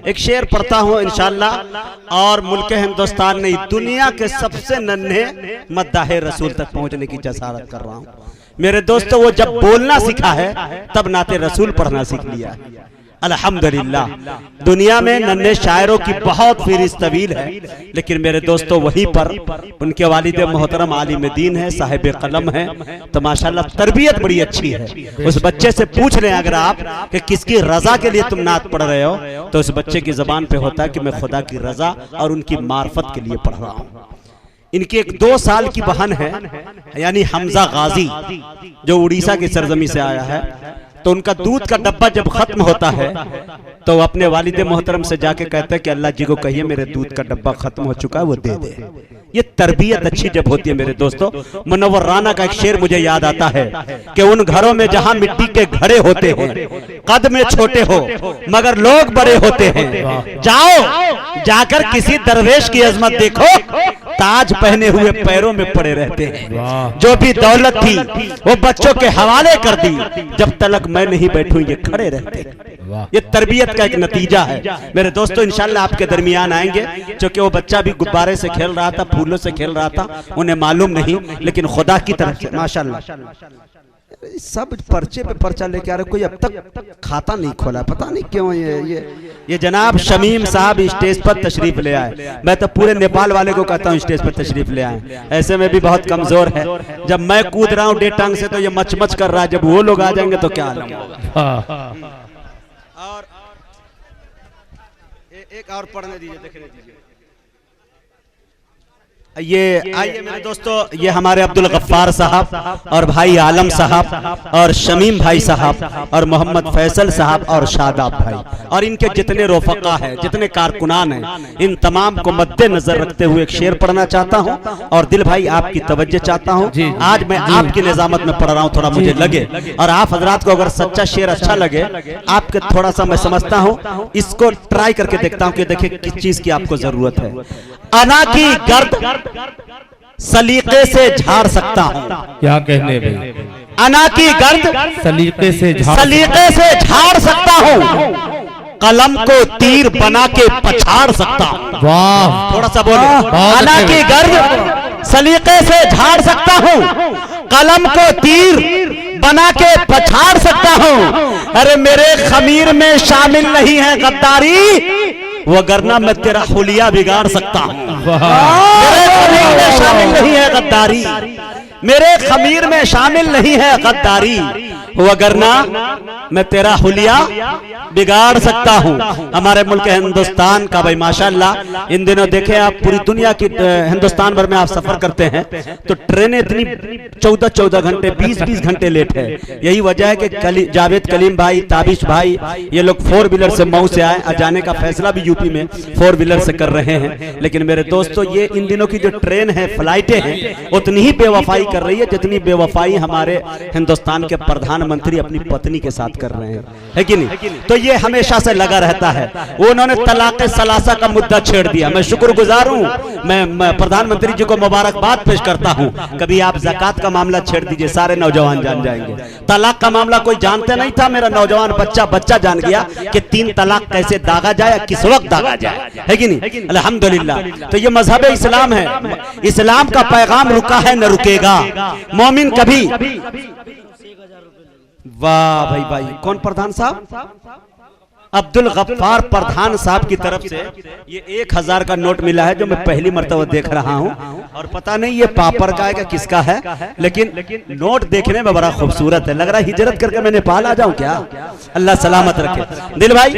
एक शेर पढ़ता हूँ इंशाअल्लाह, और मुल्क हिंदुस्तान नहीं दुनिया के सबसे नन्हे मद्दाहे रसूल तक पहुंचने की जसारत कर रहा हूँ। मेरे दोस्तों, वो जब बोलना सीखा है तब नाते रसूल पढ़ना सीख लिया है। अल्हम्दुलिल्लाह। दुनिया में नन्हे शायरों की बहुत फहरिस्त तवील है, लेकिन मेरे दोस्तों वहीं पर उनके वालिद मोहतरम आलिम दीन है, साहिब कलम है, तो माशाल्लाह तरबियत बड़ी अच्छी है। उस बच्चे से पूछ रहे हैं अगर आप कि किसकी रजा के लिए तुम नात पढ़ रहे हो, तो उस बच्चे की जबान पे होता है कि मैं खुदा की रजा और उनकी मार्फत के लिए पढ़ रहा हूँ। इनकी एक 2 साल की बहन है, यानी हमजा गाजी, जो उड़ीसा की सरजमी से आया है। तो उनका दूध का डब्बा जब खत्म होता है तो वो अपने वालिद मोहतरम से जाके कहते हैं कि अल्लाह जी को कहिए मेरे दूध का डब्बा खत्म हो चुका है, वो दे दे। ये तरबियत अच्छी जब होती है मेरे दोस्तों। मुनव्वर राना का एक शेर मुझे याद आता है कि उन घरों में जहां मिट्टी के घड़े होते हैं, कद में छोटे हो मगर लोग बड़े होते हैं, जाओ जाकर किसी दरवेश की अजमत देखो, ताज पहने हुए पैरों में पड़े रहते हैं। जो भी दौलत थी वो बच्चों के हवाले कर दी, जब तलक मैं नहीं बैठूं ये खड़े रहते हैं। ये तरबियत का एक नतीजा है मेरे दोस्तों। इंशाल्लाह आपके दरमियान आएंगे, क्योंकि वो बच्चा भी गुब्बारे से खेल रहा था, फूलों से खेल रहा था, उन्हें मालूम नहीं, लेकिन खुदा की तरफ से माशाल्लाह सब पर्चे पे पर्चा लेके आ रहे। कोई अब तक खाता नहीं खोला, पता नहीं क्यों। ये जनाब शमीम साहब स्टेज पर तशरीफ ले आए। मैं तो पूरे नेपाल वाले को कहता हूँ स्टेज पर तशरीफ ले आए। ऐसे में भी बहुत कमजोर है। जब मैं कूद रहा हूँ 1.5 टांग से तो ये मच कर रहा है, जब वो लोग आ जाएंगे तो क्या आलम होगा। और एक और पढ़ने दीजिए, देखने दीजिए। ये आइए मेरे दोस्तों, ये हमारे अब्दुल गफ्फार साहब और भाई आलम साहब और शमीम भाई साहब और मोहम्मद फैसल साहब और शादाब भाई और इनके जितने रोफका हैं, जितने कारकुनान हैं, इन तमाम को मद्देनजर रखते हुए एक शेर पढ़ना चाहता हूं। और दिल भाई आपकी तवज्जो चाहता हूं। आज मैं आपकी निजामत में पढ़ रहा हूं, थोड़ा मुझे लगे, और आप हजरात को अगर सच्चा शेर अच्छा लगे, आपके थोड़ा सा मैं समझता हूं, इसको ट्राई करके देखता हूं कि देखिए किस चीज की आपको जरूरत है। अना की गर्द सलीके से झाड़ सकता हूँ। क्या कहने भाई। अना की गर्द सलीके से झाड़ सकता हूँ, कलम को तीर बना के पछाड़ सकता हूँ। वाह, थोड़ा सा बोले। अना की गर्द सलीके से झाड़ सकता हूँ, कलम को तीर बना के पछाड़ सकता हूँ। अरे मेरे खमीर में शामिल नहीं है गद्दारी, वगरना मैं तेरा हुलिया बिगाड़ सकता हूँ। मेरे खमीर में शामिल नहीं है गद्दारी, मेरे खमीर में शामिल नहीं है गद्दारी, वगरना मैं तेरा हुलिया बिगाड़ सकता हूँ। हमारे मुल्क हिंदुस्तान का भाई माशाल्लाह इन दिनों देखें आप, पूरी दुनिया की हिंदुस्तान भर में आप सफर करते हैं तो ट्रेनें इतनी 14-14 घंटे 20-20 घंटे लेट है। यही वजह है कि जावेद कलीम भाई, ताबिश भाई, ये लोग 4 व्हीलर से मऊ से आए, जाने का फैसला भी यूपी में 4 व्हीलर से कर रहे हैं। लेकिन मेरे दोस्तों, ये इन दिनों की जो ट्रेन है, फ्लाइटें हैं, उतनी ही बेवफाई कर रही है जितनी बेवफाई हमारे हिंदुस्तान के प्रधानमंत्री अपनी पत्नी के साथ कर रहे हैं, है कि नहीं। तो ये हमेशा से लगा रहता है। उन्होंने तलाक सलासा का मुद्दा छेड़ दिया। मैं शुक्रगुजार हूँ, मैं प्रधानमंत्री जी को मुबारकबाद पेश करता हूँ। कभी आप ज़कात का मामला छेड़ दीजिए, सारे नौजवान जान जाएंगे। तलाक का मामला कोई जानते नहीं था, मेरा नौजवान बच्चा जान गया कि 3 तलाक कैसे दागा जाए, किस वक्त दागा जाए, है कि नहीं। अल्हम्दुलिल्लाह। तो ये मजहब इस्लाम है, इस्लाम का पैगाम रुका है न रुकेगा। मोमिन कभी। वाह भाई भाई, कौन प्रधान साहब? अब्दुल गफ्फार प्रधान साहब की तरफ से ये 1000 का नोट मिला है, जो मैं पहली मर्तबा देख रहा हूँ। और पता नहीं ये पापर का है कि किसका है, लेकिन नोट देखने में बड़ा खूबसूरत है। लग रहा है हिजरत करके मैं नेपाल आ जाऊं क्या। अल्लाह सलामत रखे। दिल भाई,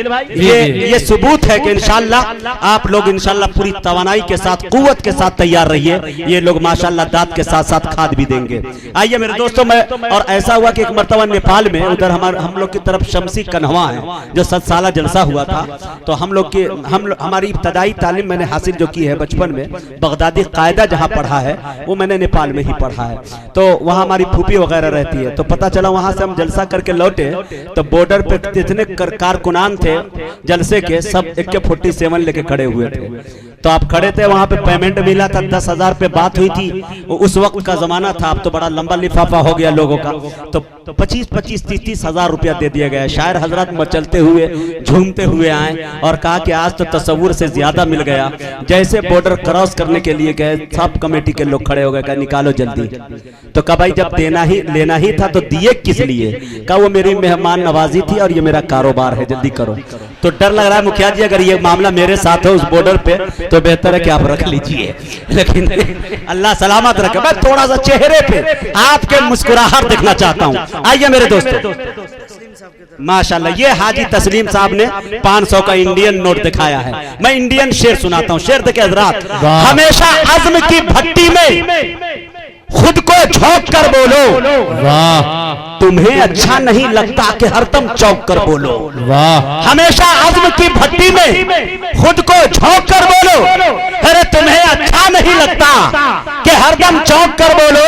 ये सबूत है कि इंशाल्लाह आप लोग इंशाल्लाह पूरी तवानाई के साथ, कुव्वत के साथ तैयार रहिए। ये लोग माशाल्लाह दांत के साथ साथ खाद भी देंगे। आइए मेरे दोस्तों, मैं और ऐसा हुआ कि एक मर्तबा नेपाल में, उधर हम लोग की तरफ शमसी कन्हवा है, जो 7 साल जलसा हुआ था। तो हमारी इब्तदाई तालीम मैंने हासिल जो की है बचपन में, बगदादी कायदा जहाँ पढ़ा है वो मैंने नेपाल में ही पढ़ा है। तो वहाँ हमारी फूफी वगैरह रहती है। तो पता चला वहाँ से हम जलसा करके लौटे तो बॉर्डर पे जितने कारकुनान थे जलसे के, सब AK-47 लेके खड़े हुए थे। तो आप खड़े थे, वहाँ पे पेमेंट मिला था 10,000 पे बात हुई थी। उस वक्त का जमाना था, अब तो बड़ा लंबा लिफाफा हो गया लोगों का। तो 25-25, 30-30 हजार रुपया दे दिया गया। शायर हजरत मचलते हुए झूमते हुए आए और कहा कि आज तो तस्वुर से ज्यादा मिल गया। जैसे बॉर्डर क्रॉस करने के लिए गए, सब कमेटी के लोग खड़े हो गए, कहा निकालो जल्दी। तो कहा भाई जब लेना ही था तो दिए किस लिए? कहा वो मेरी मेहमान नवाजी थी और ये मेरा कारोबार है, जल्दी करो। तो डर लग रहा है मुखिया जी, अगर ये मामला मेरे साथ है उस बॉर्डर पे तो बेहतर है कि आप रख लीजिए, लेकिन अल्लाह सलामत रखे। मैं थोड़ा सा चेहरे पे आपके मुस्कुराहट देखना चाहता हूं। आइए मेरे दोस्तों, माशाल्लाह ये हाजी तस्लीम साहब ने 500 का इंडियन नोट दिखाया है। मैं इंडियन शेर सुनाता हूं। शेर देखिए हजरात, हमेशा अज़्म की भट्टी में खुद को झोंक कर बोलो, वाह। तुम्हें अच्छा नहीं लगता कि हरदम चौंक कर बोलो, वाह। हमेशा अज़्म की भट्टी में खुद को झोंक कर बोलो, अरे तुम्हें अच्छा नहीं लगता कि हरदम चौंक कर बोलो,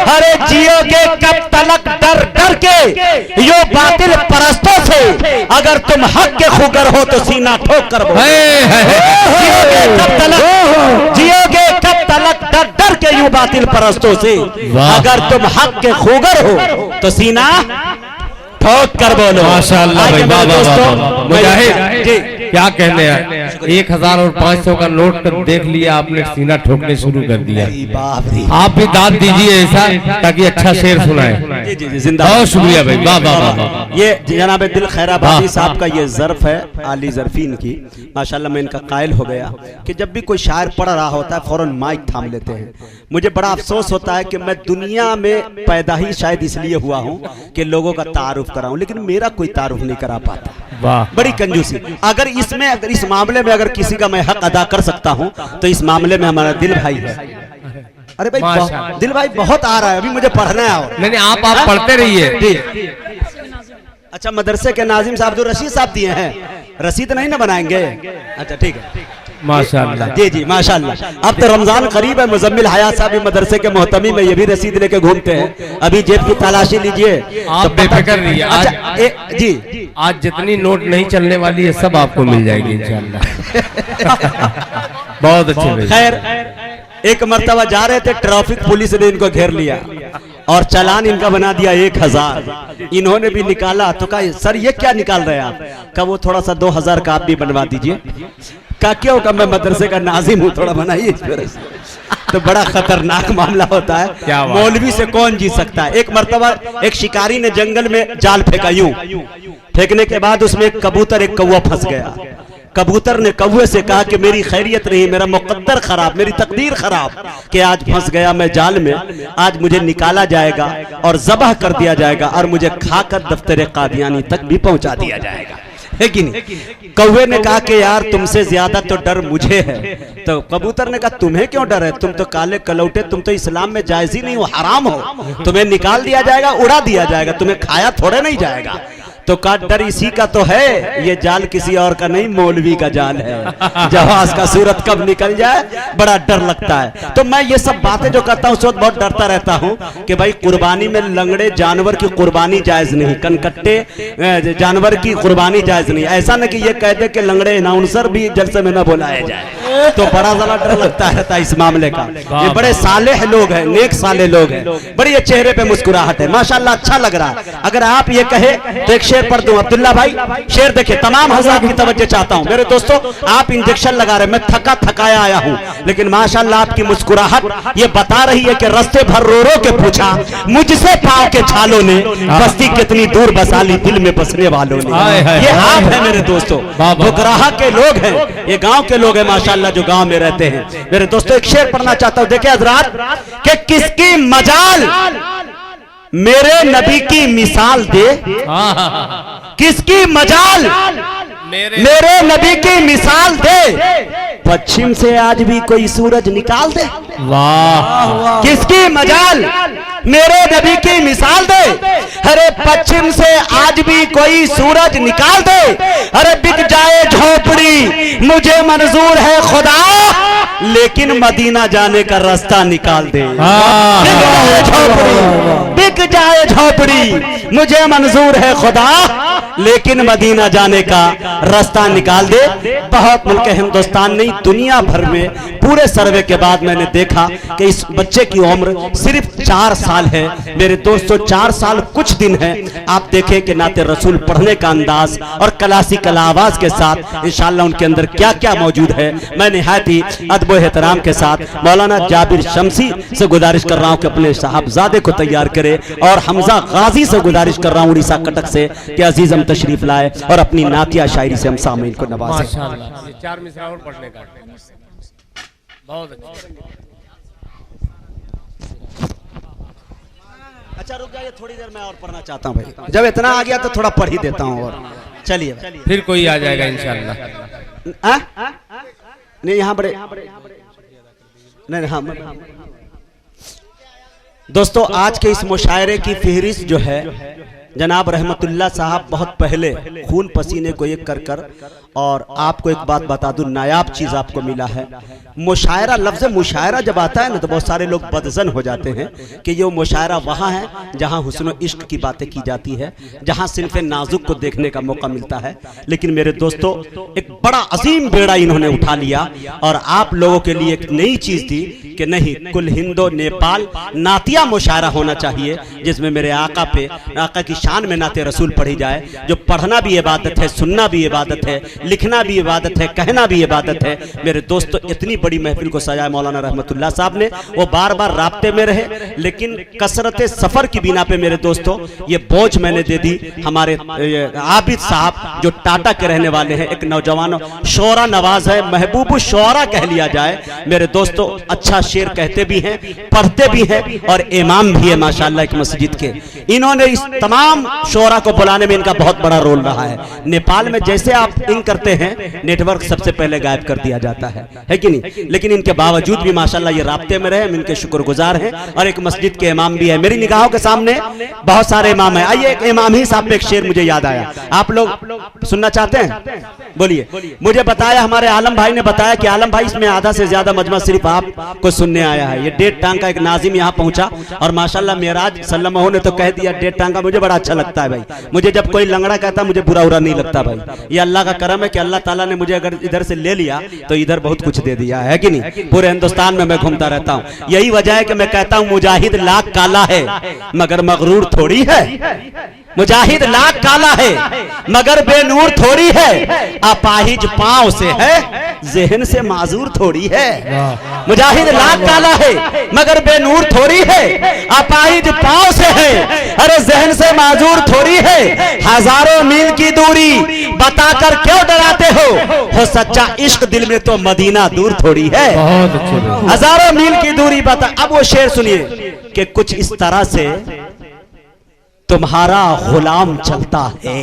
अरे जियोगे कब तलक डर डर के यो बातिल परस्तों से, अगर तुम हक के खुगर हो तो सीना ठोक कर बोलो। जियोगे कब तलक डर डर के यूं बातिल परस्तों से, अगर तुम हक के खुगर हो तो सीना ठोक कर बोलो। माशाअल्लाह भाई, वाह वाह वाह। मुजाहिद जी क्या कहने हैं, 1000 और 500 का नोट देख लिया आपने, सीना ठोकने शुरू कर दिया। आप भी दाद दीजिए ऐसा ताकि अच्छा शेर सुनाए। जी जी जिंदा, बहुत शुक्रिया भाई, वाह वाह वाह। ये जनाब दिल खैराबादी साहब का ये ज़र्फ है आली ज़रफीन की। माशाल्लाह मैं इनका कायल हो गया कि जब भी कोई शायर पढ़ रहा होता है फौरन माइक थाम लेते हैं। मुझे बड़ा अफसोस होता है कि मैं दुनिया में पैदा ही शायद इसलिए हुआ हूँ कि लोगों का तारुफ कराऊं, लेकिन मेरा कोई तारुफ नहीं करा पाता। वाह, बड़ी कंजूसी। अगर इस मामले में अगर किसी का मैं हक अदा कर सकता हूं तो इस मामले में हमारा दिल भाई है। अरे भाई दिल भाई बहुत आ रहा है, अभी मुझे पढ़ना है। और नहीं आप पढ़ते रहिए। अच्छा, मदरसे के नाजिम साहब जो रशीद साहब दिए हैं, रसीद नहीं ना बनाएंगे? अच्छा ठीक है, माशाअल्लाह। जी जी माशाअल्लाह। अब तो रमजान करीब है, मुजम्मिल हयात साहब भी मदरसे के मोहतमी में ये भी रसीद लेके घूमते हैं। अभी जेब की तलाशी लीजिए, आप बेफिक्र रहिए। अच्छा जी, आज जितनी नोट नहीं चलने वाली है सब आपको मिल जाएगी इंशाअल्लाह। बहुत अच्छे। खैर, एक मर्तबा जा रहे थे, ट्रैफिक पुलिस ने इनको घेर लिया और चालान इनका बना दिया 1000। इन्होंने भी निकाला तो कहा सर ये क्या निकाल रहे हैं आप? कहा वो थोड़ा सा 2000 का आप भी बनवा दीजिए। कहा क्यों? का मैं मदरसे का नाजिम हूँ, थोड़ा बनाइए इस तरह से। तो बड़ा खतरनाक मामला होता है। मौलवी से कौन जीत सकता है? एक मर्तबा एक शिकारी ने जंगल में जाल फेंका, यूं फेंकने के बाद उसमें एक कबूतर, एक कौवा फंस गया। कबूतर ने कौवे से कहा कि मेरी खैरियत नहीं, मेरा मुकद्दर खराब, मेरी तकदीर खराब कि आज फंस गया मैं जाल में। आज मुझे निकाला जाएगा और ज़बह कर दिया जाएगा और मुझे खाकर दफ्तर कादियानी तक भी पहुंचा दिया जाएगा, है कि नहीं? कौवे ने कहा कि यार तुमसे ज्यादा तो डर मुझे है। तो कबूतर ने कहा तुम्हें क्यों डर है? तुम तो काले कलौटे, तुम तो इस्लाम में जायज ही नहीं हो, हराम हो। तुम्हें निकाल दिया जाएगा, उड़ा दिया जाएगा, तुम्हें खाया थोड़े नहीं जाएगा। तो का डर इसी का तो है, ये जाल किसी और का नहीं, मौलवी का जाल है। जहाज का सूरत कब निकल जाए बड़ा डर लगता है। तो मैं ये सब बातें जो करता हूँ उस वक्त बहुत डरता रहता हूँ कि भाई कुर्बानी में लंगड़े जानवर की कुर्बानी जायज नहीं, कनकट्टे जानवर की कुर्बानी जायज नहीं। ऐसा न कि ये कह दे कि लंगड़े अनाउंसर भी जलसे में न बुलाया जाए, तो बड़ा ज्यादा डर लगता रहता है इस मामले का। ये बड़े सालेह लोग हैं, नेक साले लोग हैं, बड़ी ये चेहरे पे मुस्कुराहट है, माशाल्लाह अच्छा लग रहा है। अगर आप ये कहे तो एक शेर पढ़ दूं। अब्दुल्ला भाई शेर देखिए, तमाम हज़रात की तवज्जो चाहता हूं। मेरे दोस्तों आप इंजेक्शन लगा रहे, मैं थका थकाया आया हूं, लेकिन माशाल्लाह आपकी मुस्कुराहट ये बता रही है कि रास्ते भर रो रो के पूछा मुझसे पाँव के छालों ने, बस्ती कितनी दूर बसा ली दिल में बसने वालों ने। ये आप है मेरे दोस्तों, बुकराहा के लोग हैं, ये गांव के लोग हैं माशाल्लाह जो गांव में रहते हैं। मेरे दोस्तों एक शेर पढ़ना चाहता हूं, देखिए हज़रात कि किसकी मजाल मेरे नबी की मिसाल दे, किसकी मजाल मेरे नबी की मिसाल दे, पश्चिम से आज भी कोई सूरज निकाल दे। वाह, किसकी मजाल मेरे नबी की मिसाल दे, अरे पश्चिम से आज भी कोई सूरज निकाल दे। अरे बिक जाए झोपड़ी मुझे मंजूर है खुदा, लेकिन मदीना जाने का रास्ता निकाल दे। बिक जाए झोपड़ी मुझे मंजूर है खुदा, लेकिन मदीना जाने का रास्ता निकाल दे। बहुत मुल्क हिंदुस्तान नहीं, दुनिया भर में पूरे सर्वे के बाद मैंने देखा कि इस बच्चे की उम्र सिर्फ 4 साल है। मेरे दोस्तों 4 साल कुछ दिन है। आप देखें कि नाते रसूल पढ़ने का अंदाज और क्लासिकल आवाज के साथ इंशाअल्लाह उनके अंदर क्या क्या मौजूद है। मैं निहायत ही अदब एहतराम के साथ मौलाना जाबिर शमसी से गुजारिश कर रहा हूं कि अपने साहबजादे को तैयार करे, और हमजा गाजी से गुजारिश कर रहा हूं उड़ीसा कटक से कि अजीज हम तशरीफ लाए और अपनी नातिया शायरी से हम सामीन को नवाजें। माशाअल्लाह, ये 4 मिसरा और पढ़ने का बहुत अच्छा। अच्छा रुक जाइए, थोड़ी देर मैं और पढ़ना चाहता हूं भाई। जब इतना आ गया तो थोड़ा पढ़ ही देता हूं। और चलिए फिर कोई आ जाएगा इंशाअल्लाह। नहीं यहाँ बड़े नहीं, हाँ दोस्तों, आज के इस मुशायरे की फहरिस्त जो है जनाब रहमतुल्लाह साहब बहुत पहले खून पसीने को एक कर कर, और आपको एक बात बता दूं, नायाब चीज आपको मिला है। मुशायरा, लफ्ज मुशायरा जब आता है ना तो बहुत सारे लोग बदजन हो जाते हैं कि ये मुशायरा वहाँ है जहाँ हुस्न इश्क की बातें की जाती है, जहाँ सिनफ नाजुक को देखने का मौका मिलता है। लेकिन मेरे दोस्तों एक बड़ा अजीम बेड़ा इन्होंने उठा लिया और आप लोगों के लिए एक नई चीज दी कि नहीं, कुल हिंदो नेपाल नातिया मुशायरा होना चाहिए, जिसमें मेरे आका पे, आका की शान में नाते रसूल पढ़ी जाए। जो पढ़ना भी इबादत है, सुनना भी इबादत है, लिखना भी इबादत है, कहना भी इबादत है। मेरे दोस्तों इतनी बड़ी महफिल को सजाया मौलाना रहमतुल्लाह साहब ने। वो बार बार राब्ते में रहे, लेकिन कसरत सफर की बिना पे मेरे दोस्तों ये बोझ मैंने दे दी हमारे आबिद साहब जो टाटा के रहने वाले हैं, एक नौजवान शोरा नवाज है, महबूब शोरा कह लिया जाए। मेरे दोस्तों अच्छा शेर कहते भी हैं, पढ़ते भी हैं और इमाम भी है माशाअल्लाह एक मस्जिद के। इन्होंने इस तमाम शोरा को बुलाने में इनका बहुत बड़ा रोल रहा है। नेपाल में जैसे आप इन करते हैं, नेटवर्क सबसे पहले गायब कर दिया जाता है कि नहीं? लेकिन इनके बावजूद भी माशाअल्लाह ये राब्ते में रहे, हम इनके शुक्रगुजार हैं। और एक मस्जिद के इमाम भी है, मेरी निगाहों के सामने बहुत सारे इमाम हैं। आइए एक इमाम ही साहब पे एक शेर मुझे याद आया, आप लोग सुनना चाहते हैं? बोलिए। मुझे बताया, हमारे आलम भाई ने बताया कि आलम भाई इसमें आधा से ज्यादा मजमा सिर्फ आपको सुनने आया है। ये 1.5 टांग का एक नाजिम यहाँ पहुंचा और माशाअल्लाह मेराज सल्लल्लाहु ने तो कह दिया 1.5 टांग का। मुझे बड़ा अच्छा लगता है भाई, मुझे जब कोई लंगड़ा कहता मुझे बुरा उरा नहीं लगता भाई। ये अल्लाह का करम है कि अल्लाह ताला ने मुझे अगर इधर से ले लिया तो इधर बहुत कुछ दे दिया है कि नहीं? पूरे हिंदुस्तान में मैं घूमता रहता हूँ, यही वजह है कि मैं कहता हूँ मुजाहिद लाख काला है मगर मगरूर थोड़ी है। मुजाहिद लाख काला है मगर बेनूर थोड़ी है, अपाहिज पांव से है जहन से माजूर थोड़ी है। मुजाहिद लाख काला है मगर बेनूर थोड़ी है, अपाहिज पांव से है अरे जहन से माजूर थोड़ी है। हजारों मील की दूरी बताकर क्यों डराते हो सच्चा इश्क दिल में तो मदीना दूर थोड़ी है। हजारों मील की दूरी बता। अब वो शेर सुनिए कि कुछ इस तरह से तुम्हारा गुलाम चलता है,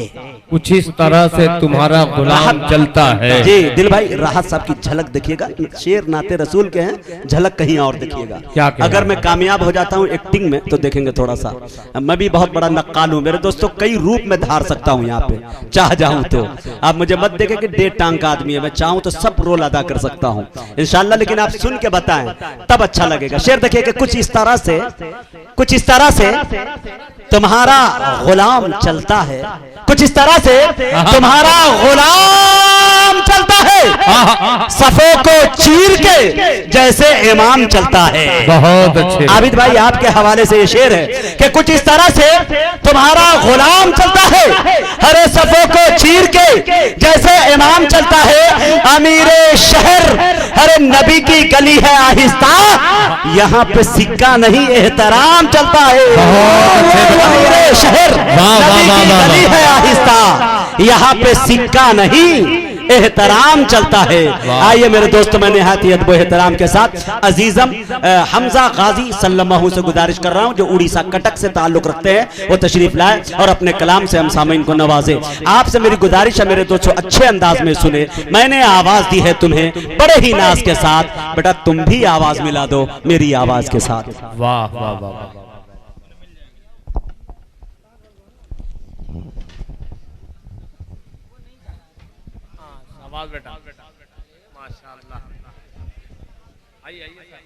कुछ इस तरह से तुम्हारा गुलाम चलता है। जी दिल भाई, राहत साहब की झलक देखिएगा, शेर नाते रसूल के हैं, झलक कहीं और देखिएगा। क्या अगर मैं कामयाब हो जाता हूं एक्टिंग में तो देखेंगे थोड़ा सा। मैं भी बहुत बड़ा नक्काल हूं मेरे दोस्तों, कई रूप में धार सकता हूं यहाँ पे चाह जाऊं तो। आप मुझे मत देखें कि 1.5 टांग का आदमी है, मैं चाहूं तो सब रोल अदा कर सकता हूं इंशाल्लाह। लेकिन आप सुन के बताएं तब अच्छा लगेगा। शेर देखिए कि कुछ इस तरह से, कुछ इस तरह से तुम्हारा गुलाम चलता है, कुछ इस तरह से तुम्हारा गुलाम चलता है, सफों को चीर के जैसे इमाम चलता है। बहुत अच्छे आबिद भाई आपके हवाले से ये शेर है कि कुछ इस तरह से तुम्हारा गुलाम चलता है, हरे सफों को चीर के जैसे इमाम चलता है। अमीरे शहर हरे नबी की गली है आहिस्ता, यहाँ पे सिक्का नहीं एहतराम चलता है। अमीरे शहर नबी की गली है आहिस्ता, यहाँ पे सिक्का नहीं एहतराम चलता है। आइए मेरे दोस्तों, मैं निहायत अदब एहतराम के साथ अजीजम हमजा गाजी सल्लल्लाहु से गुजारिश कर रहा हूं जो उड़ीसा कटक से ताल्लुक रखते हैं, वो तशरीफ लाए और अपने कलाम से हम सामीन को नवाजे। आपसे मेरी गुजारिश है मेरे दोस्तों, अच्छे अंदाज में सुने। मैंने आवाज दी है तुम्हें बड़े ही नाज के साथ, बेटा तुम भी आवाज मिला दो मेरी आवाज के साथ। वाह वाह वाह। बेटा माशाअल्लाह, आइए आइए।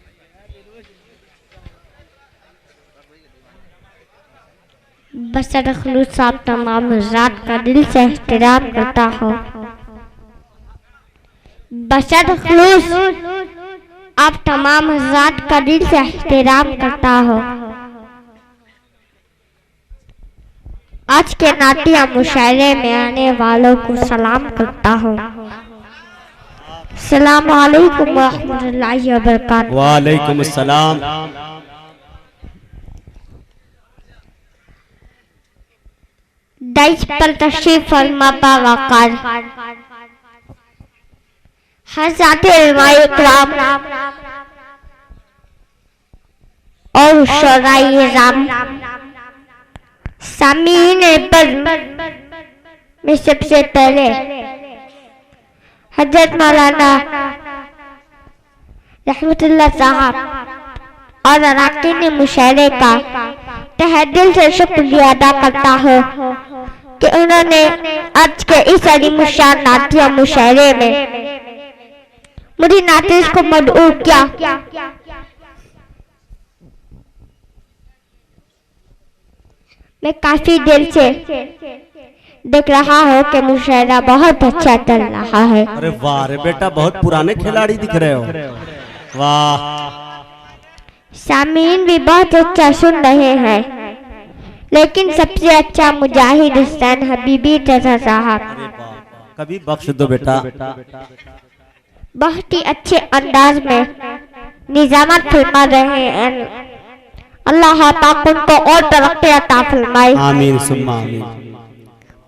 बशर खलूस आप तमाम हज़रात का दिल से एहतराम करता हूँ। बशर खलूस आप तमाम हज़रात का दिल से एहतराम करता हूँ। आज के नातिया मुशायरे में आने वालों को सलाम करता हूँ। अस्सलाम वालेकुम व रहमतुल्लाहि व बरकातहू। वालेकुम अस्सलाम। दाइश पर तशरीफ फरमा बावकार हज़रात उलमाए इकराम और शुराए राम सामीन पर में सबसे पहले हजरत मौलाना रहमतुल्लाह साहब और अराकीन मुशायरे का तहे दिल से शुक्रिया अदा करता हूँ कि उन्होंने आज के इस अलीम शान नातिया मुशायरे में मुझे नातिश को मदऊ किया। मैं काफी देर से देख रहा हूँ कि मुशायरा बहुत अच्छा चल रहा है। अरे वाह रे बेटा, बहुत पुराने खिलाड़ी दिख रहे हो। वाह। सामीन भी बहुत अच्छा सुन रहे हैं, लेकिन सबसे अच्छा मुजाहिद हुसैन हबीबी चाचा साहब। कभी बख्श दो बेटा। बहुत ही अच्छे अंदाज में निजामत फरमा रहे हैं। अल्लाह पाक उनको और तरक्की अता फरमाए। आमीन सुम्मा आमीन।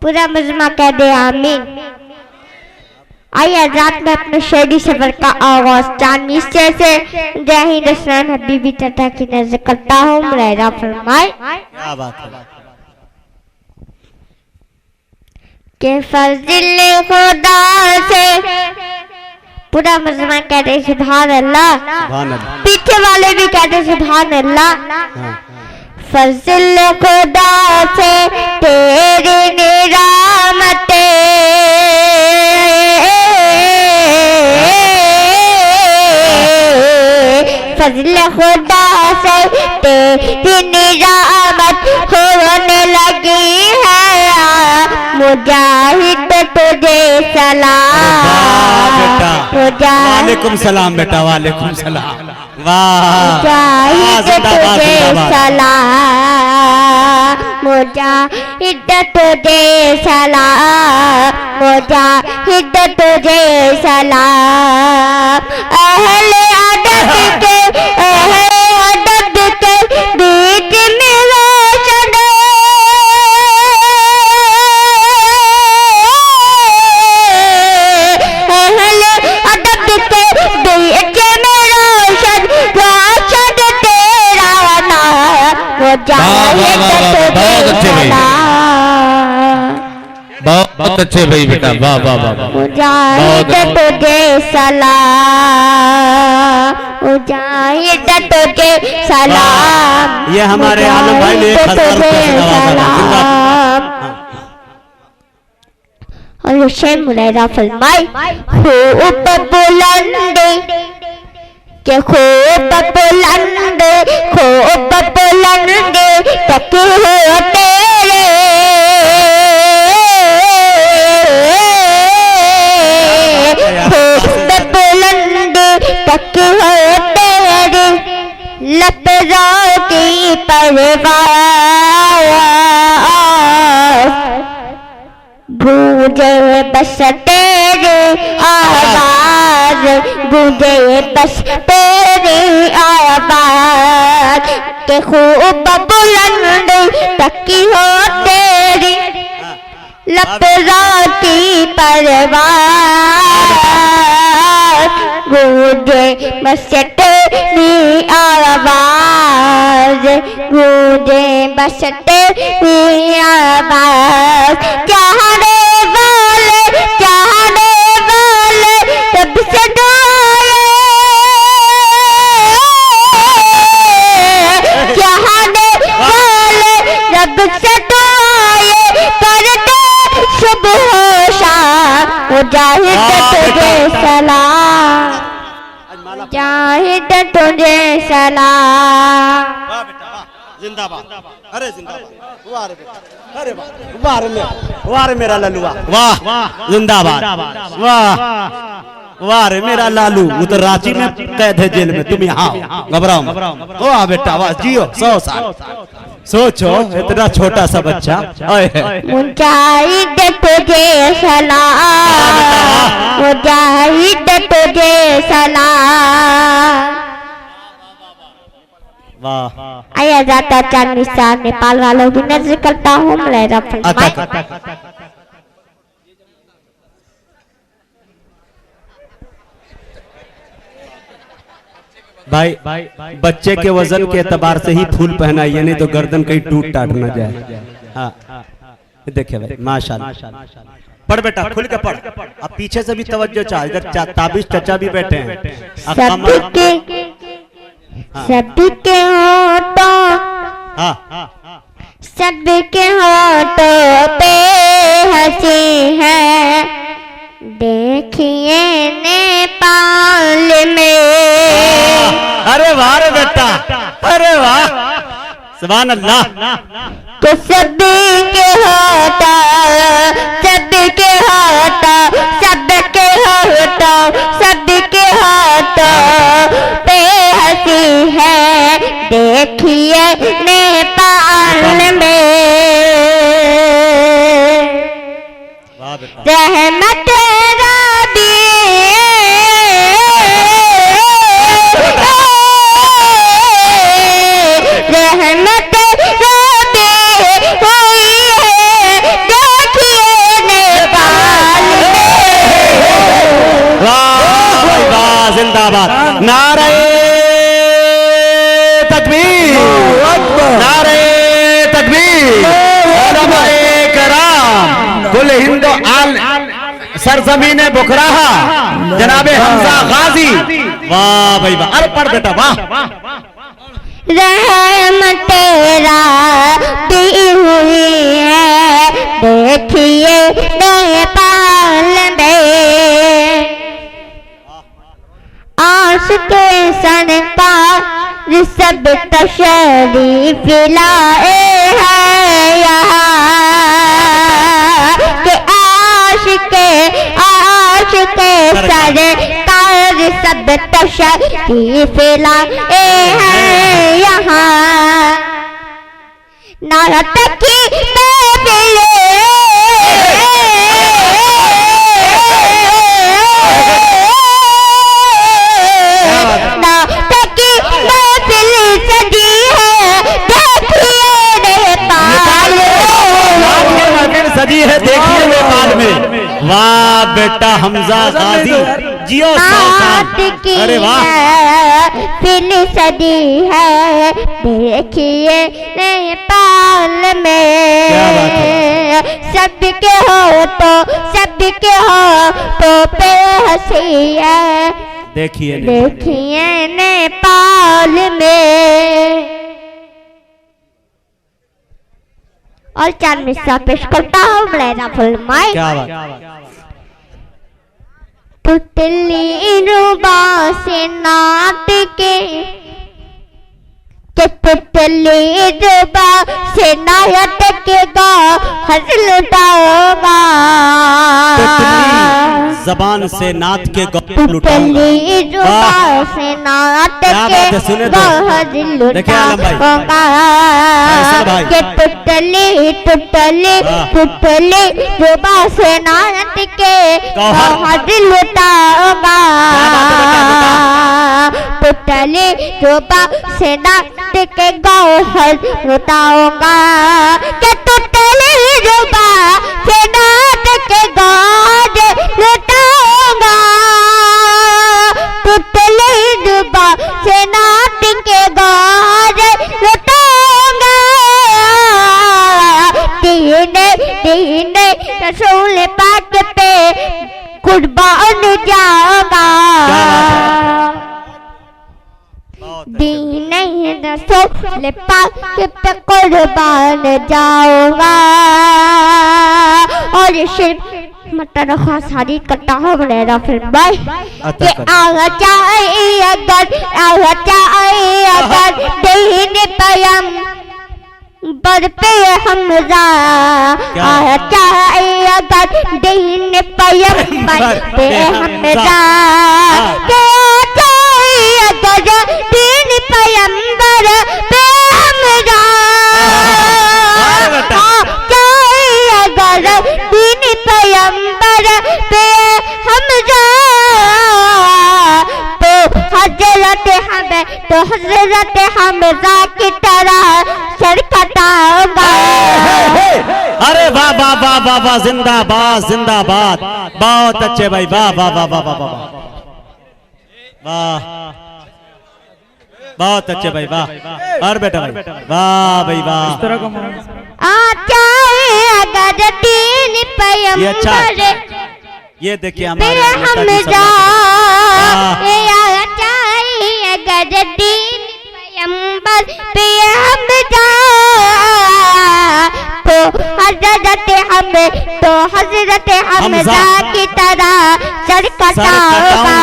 पूरा मजमा कह दे आमीन। आइए रात में अपने शेरी सफर का आगाज चांदनी से मुजाहिद हुसैन हबीबी चाचा की नजर करता हूँ। मुरादा फरमाए। क्या बात है। के फज़िल खुदा से पूरा मजमा कहते सुभान अल्लाह। सुभान अल्लाह। पीछे वाले भी कहते सुभान अल्लाह। फज़िल खुदा से तेरी निरामते फज़िल खुदा से तेरी निरामत होने लगी है। मुजाहिद तुझे सलाम। वालेकुम सलाम बेटा, वालेकुम सलाम। वाह। मुजाहिद तुझे सलाम। मुजाहिद तुझे सलाम। मुजाहिद तुझे सलाम। अहले अदब के बीच में रोशन बहुत अच्छे भाई बेटा, वाह वाह वाह। मुजाहिद तुझे सलाम। मुजाहिद तुझे सलाम। ये हमारे आलम भाई ने 1000 रुपए से नवाजा। और हुसैन मुरादा फरमाए। खूब बुलंद के खूब बुलंद तक हो तेरे खूब बुलंद तक हो तेरे लपज़ों की परवाह गूंजे बस तेरी आवाज। गूंजे बस तेरी आवाज के खूब बुलंद तकी हो तेरी लपज़ों की परवाज। गूंजे बस तेरी आवाज। गूंजे बस तेरी आवाज। चाहने वाले तब से डोले। चाहने वाले रब से डोले करते सुबह शाम। मुजाहिद तुझे सलाम। मुजाहिद तुझे सलाम। जिंदाबाद। अरे जिंदाबाद। वाह रे बेटा, अरे वाह रे मेरा लल्लुआ, वाह जिंदाबाद, वाह रे मेरा लालू। वो तो रांची में कैद है जेल में, तुम यहाँ घबराओ। वाह बेटा वाह, जियो 100 साल। सोचो इतना छोटा सा बच्चा। मुजाहिद तुझे सलाम, मुजाहिद तुझे सलाम। वाह। आया जाता चांद निशान नेपाल वालों की नजर करता हूँ मेरा भाई बच्चे के वजन के एतबार से ही फूल पहनाइए, नहीं तो गर्दन कहीं टूट टाट न जाए। हाँ देखिए भाई माशाल्लाह। पढ़ बेटा, खुल के पढ़। अब पीछे से भी तवज्जो चाह, इधर ताबिश चचा भी बैठे हैं। सबके होठों, सबके होठों पे हंसी है, देखिए नेपाल में। अरे वाह रे बेटा, अरे वाह, सुभान अल्लाह। तो सबके होठों, सबके होठों, सबके होठों, सबके होठों पे हंसी है, देखिए नेपाल में। रहमत रबी, रहमत रबी हुई है, देखिए नेपाल में। वाह जिंदाबाद। नारे तकबीर, नारे तकबीर। उलमाए कराम, कुल हिंदो आल सरजमीने बुकराहा, जनाबे हमजा गाजी। वाह भाई वाह। अरे पढ़ बेटा, वाह। रहमत रबी हुई है, देखिए नेपाल में। आशिक़े सरकार सब तशरीफ लाए हैं यहाँ, के आशिक़े सरकार सब तशरीफ लाए हैं यहाँ। नारत की महफिले, सजी है, देखिए नेपाल में। वाह बेटा हमजा गाजी, जियो 100 साल। अरे वाह। फिर सदी है, देखिए नेपाल में। सबके हो तो पे हंसी है, देखिए नेपाल में। और चार मिस्सा पेश करता हूँ मेरा फुलमाई। क्या बात। पुतली रुबा से नात के पुतली रुबा से नायत के गा हंस लुटाओगा। जबान से नात के पुतली रुबा से नात के गा हंस लुटाओगा। के पुतली पुतली पुतली रुबा से नात के गा हंस लुटाओगा। पुतली रुबा से नात के गौहर लुटाऊंगा। के पुतली रुबा से नात के गौहर लुटाऊंगा। पुतली रुबा से नात के गौहर लुटाऊंगा। दीन रसूल पाक पे कुर्बान जाऊंगा। दीन रसूल पाक पे कुर्बान जाऊंगा। और सिर्फ मटर खासारी करता हूँ मेरा फिल्म भाई। कि आगा चाहे अगर दीन पयम पर पे हमजा चाहे अगर दीन पैगंबर पे हमजा चाहे अगर दीन पैगंबर पे हमजा चाहे अगर दीन पैगंबर पे हमजा तो हजरत हमजा की तरह सर कटाऊंगा। अरे वाह वाह वाह वाह वाह, जिंदाबाद जिंदाबाद, बहुत अच्छे भाई, वाह वाह वाह वाह वाह वाह वाह, बहुत अच्छे भाई, वाह। और बेटा भाई, वाह भाई वाह। अगर तीन पैगंबर ये देखिए हमारे हमजा अगर दीन पैगंबर पे हमजा तो हजरत हमजा की तरह सर कटाऊंगा।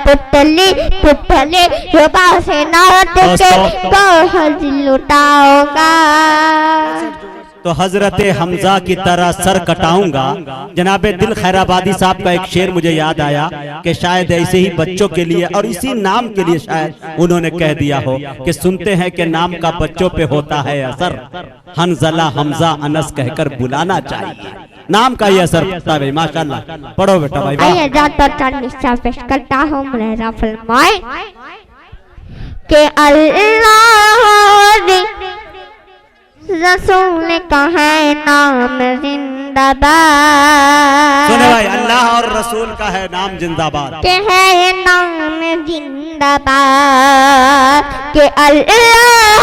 पुतली पुतली युवा से नाच के गोहज लुटाऊंगा। तो हजरत हमजा की तरह सर कटाऊंगा। जनाबे दिल खैराबादी साहब का एक शेर मुझे याद आया कि शायद ऐसे ही बच्चों के लिए और इसी नाम के लिए शायद उन्होंने कह दिया हो कि सुनते हैं कि नाम का बच्चों पे होता है असर, हंजला हमजा अनस कहकर बुलाना चाहिए। नाम का ये असर पड़ता है। माशाल्लाह, पढ़ो बेटा भाई। आइए जाता पेश करता हूँ मेरा फरमाए कि अल्लाह रसूल का है नाम जिंदाबाद। सुने भाई, अल्लाह और रसूल का है नाम जिंदाबाद, के है नाम जिंदाबाद, के अल्लाह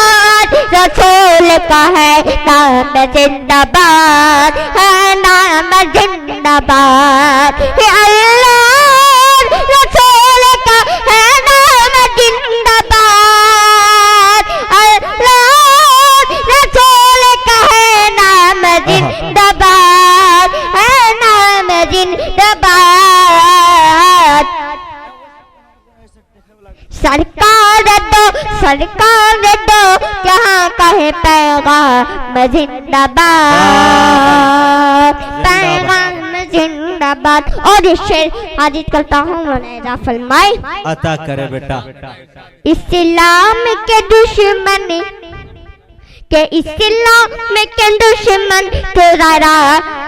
रसूल का है नाम जिंदाबाद, है नाम जिंदाबाद, के अल्लाह रसूल का है नाम जिंदाबाद, जिंदाबाद है नाम जिंदाबाद। सरकार दो जहाँ कहे पैगाम जिंदाबाद, पैगाम जिंदाबाद। और इस शेर हाजिर करता हूँ मुनेरा फरमाए, अता करे बेटा। इस्लाम के दुश्मन के इस्लाम के दुश्मन तो जरा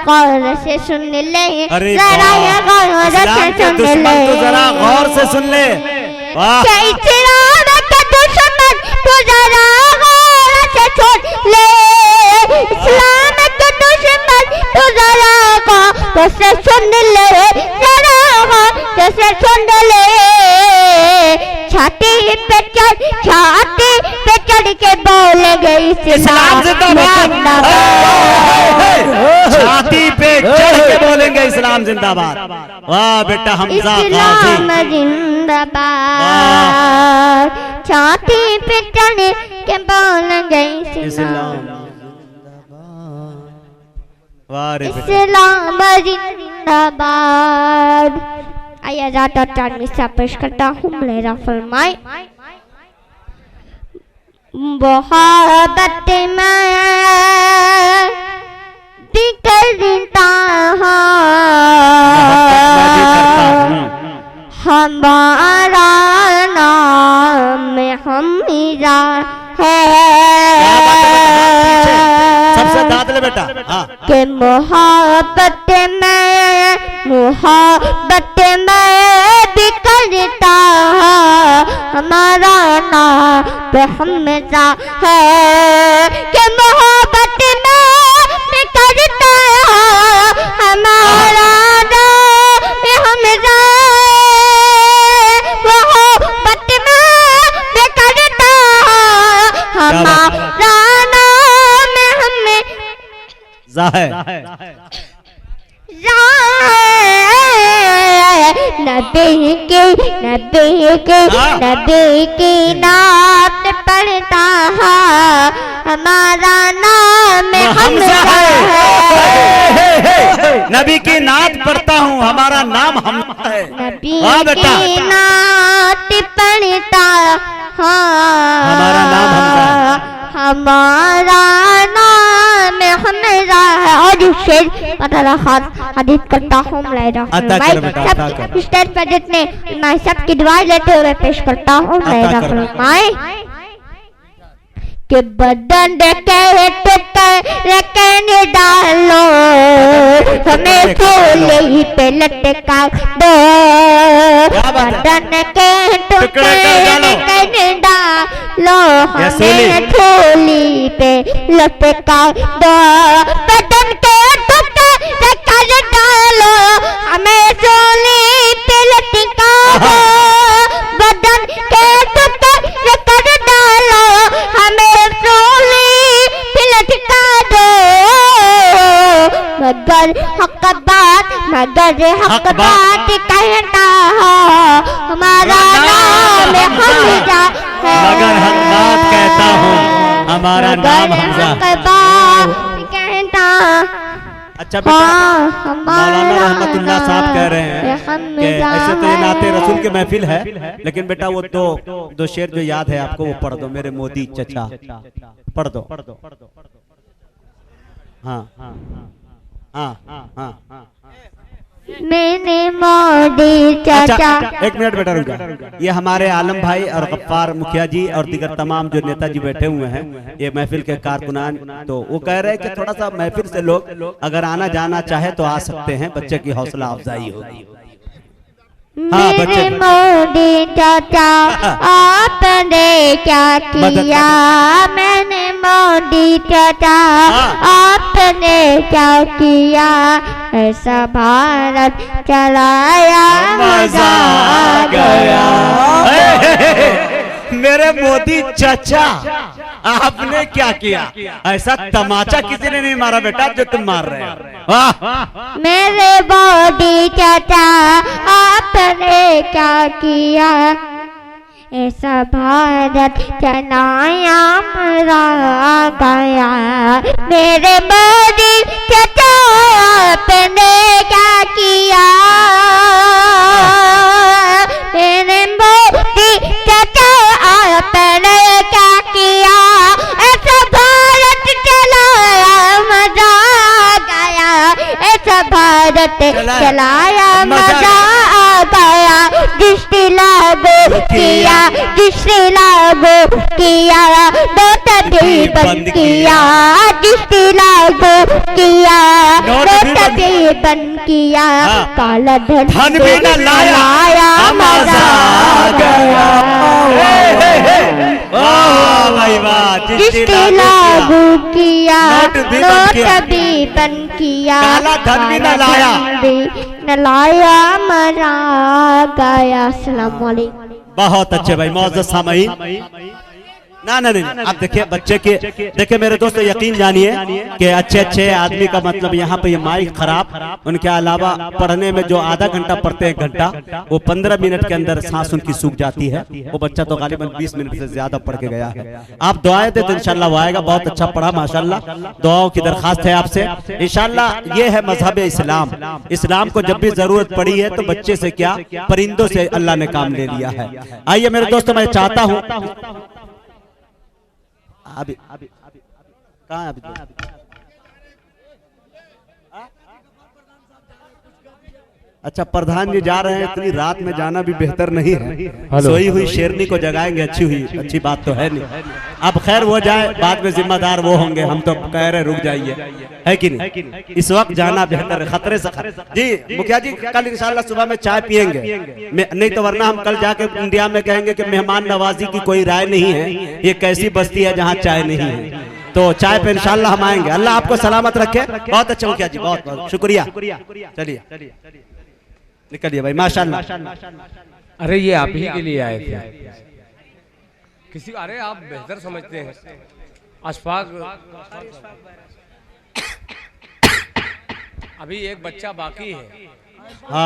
गौर से सुन ले, जरा गौर से सुन ले, जरा गौर से सुन ले। के इस्लाम के दुश्मन तो जरा गौर से सुन ले, इस्लाम के दुश्मन तो जरा गौर से सुन ले, जरा गौर से सुन ले। छाती पे चढ़ के बोलेंगे इस्लाम जिंदाबाद, छाती पे चढ़ के बोलेंगे इस्लाम जिंदाबाद। वाह बेटा हमजा इस्लाम जिंदाबाद, छाती पे चढ़ के बोलेंगे इस्लाम, इस्लाम जिंदाबाद। आइए जाता टाइम पेश करता हूँ मेरा फरमाए, मोहब्बत में बिखरता हमारा नाम हमीरा है, सबसे दाद ले बेटा। हाँ। के मोहब्बत में बिखरता हमारा नाम हमजा है, के मोहब्बत में बिखरता हमारा नाम हमजा, मोहब्बत में बिखरता हमारा नाम हमें नबी की नात पढ़ता है हमारा नाम हमजा है, नबी की नात पढ़ता हूँ हमारा नाम हमजा है। नबी की नात पढ़ता हमारा नाम हमजा, हमारा नाम हमेशा है। और शेर पता रहा हदीस करता हूँ भाई सब स्टेज पर जितने मैं सबकी दुआ लेते हुए पेश करता हूँ कि बदन देखे तो कहने डालो हमें फूले पे लटका दो। बदन के टुकड़े कहने डालो हमें फूली पे लटका दो। बदन के टुकड़े कहने डालो हमें फूली पे लटका दो। बदन के टुकड़े कहने डालो हमें मगर हक बात कहता है हमारा नाम हमजा है। मगर हक बात कहता हूँ हमारा नाम हमजा कहता। अच्छा बेटा, मौलाना रहमतुल्लाह साहब कह रहे हैं कि ऐसे तो ये नाते रसूल के महफिल है, लेकिन बेटा वो दो शेर जो याद है आपको वो पढ़ दो। मेरे मोदी चचा पढ़ दो। हाँ हाँ हाँ हाँ हाँ मैंने मोदी चाचा। एक मिनट बेटा रुक जा। ये हमारे आलम भाई और गफ्फार मुखिया जी और दीगर तमाम जो नेताजी बैठे हुए हैं, ये महफिल के कारकुनान, तो वो कह रहे हैं कि थोड़ा सा महफिल से लोग अगर आना जाना चाहे तो आ सकते हैं, बच्चे की हौसला अफजाई होगी। मेरे मोदी चाचा आपने क्या किया। मैंने मोदी चाचा आपने क्या किया। ऐसा भारत चलाया मजा आ गया। मेरे मोदी चाचा आपने क्या किया। ऐसा तमाचा किसी ने नहीं मारा बेटा जो तुम मार रहे हो। मेरे मोदी चाचा आपने क्या किया। ऐसा भारत चलाया मजा आ गया। मेरे मोदी चाचा आपने क्या किया। मेरे मोदी चाचा आपने क्या किया। ऐसा भारत चलाया मजा आ गया। ऐसा भारत चलाया मजा आ गया। दृष्टि लागू किया, दृष्टि लागू किया, नोट भी बंद किया। दृष्टि लागू किया, नोट भी बंद किया। काला धन भी न लाया मजा आ गया। दृष्टि लागू किया, नोट भी बंद किया। काला धन भी न लाया, न लाया मजा आ गया। अस्सलाम वालेकुम। बहुत अच्छे भाई मौजूद सामईन। ना ना नहीं, आप देखिए बच्चे के, देखिए मेरे दोस्तों यकीन जानिए कि अच्छे आदमी का मतलब यहाँ पे ये माइक खराब, उनके अलावा पढ़ने में जो आधा घंटा पढ़ते हैं, घंटा, वो 15 मिनट के अंदर सांस उनकी सूख जाती है। वो बच्चा तो गालिबन 20 मिनट से ज्यादा पढ़ के गया है। आप दुआएं दे तो इंशाल्लाह वो आएगा। बहुत अच्छा पढ़ा माशाल्लाह। दुआओं की दरखास्त है आपसे इंशाल्लाह। ये है मजहब इस्लाम। इस्लाम को जब भी जरूरत पड़ी है तो बच्चे से क्या परिंदों से अल्लाह ने काम ले लिया है। आइए मेरे दोस्तों, मैं चाहता हूँ अभी कहाँ है अभी? अच्छा प्रधान जी जा रहे हैं, इतनी रात में जाना भी बेहतर नहीं है। सोई हुई शेरनी को जगाएंगे, अच्छी बात तो है नहीं। अब खैर वो जाए, बाद में जिम्मेदार वो होंगे, हम तो कह रहे रुक जाइए, है कि नहीं। इस वक्त जाना बेहतर है, खतरे से जी। मुखिया जी कल इंशाल्लाह सुबह में चाय पियेंगे, नहीं तो वरना हम कल जाके इंडिया में कहेंगे कि मेहमान नवाजी की कोई राय नहीं है, ये कैसी बस्ती है जहाँ चाय नहीं है। तो चाय पे इंशाल्लाह हम आएंगे। अल्लाह आपको सलामत रखे। बहुत अच्छा मुखिया जी, बहुत बहुत शुक्रिया। चलिए निकलिए भाई माशाल्लाह। अरे ये आप ही के लिए आए थे किसी। अरे आप बेहतर समझते हैं। अशफाक अभी एक बच्चा बाकी है। हाँ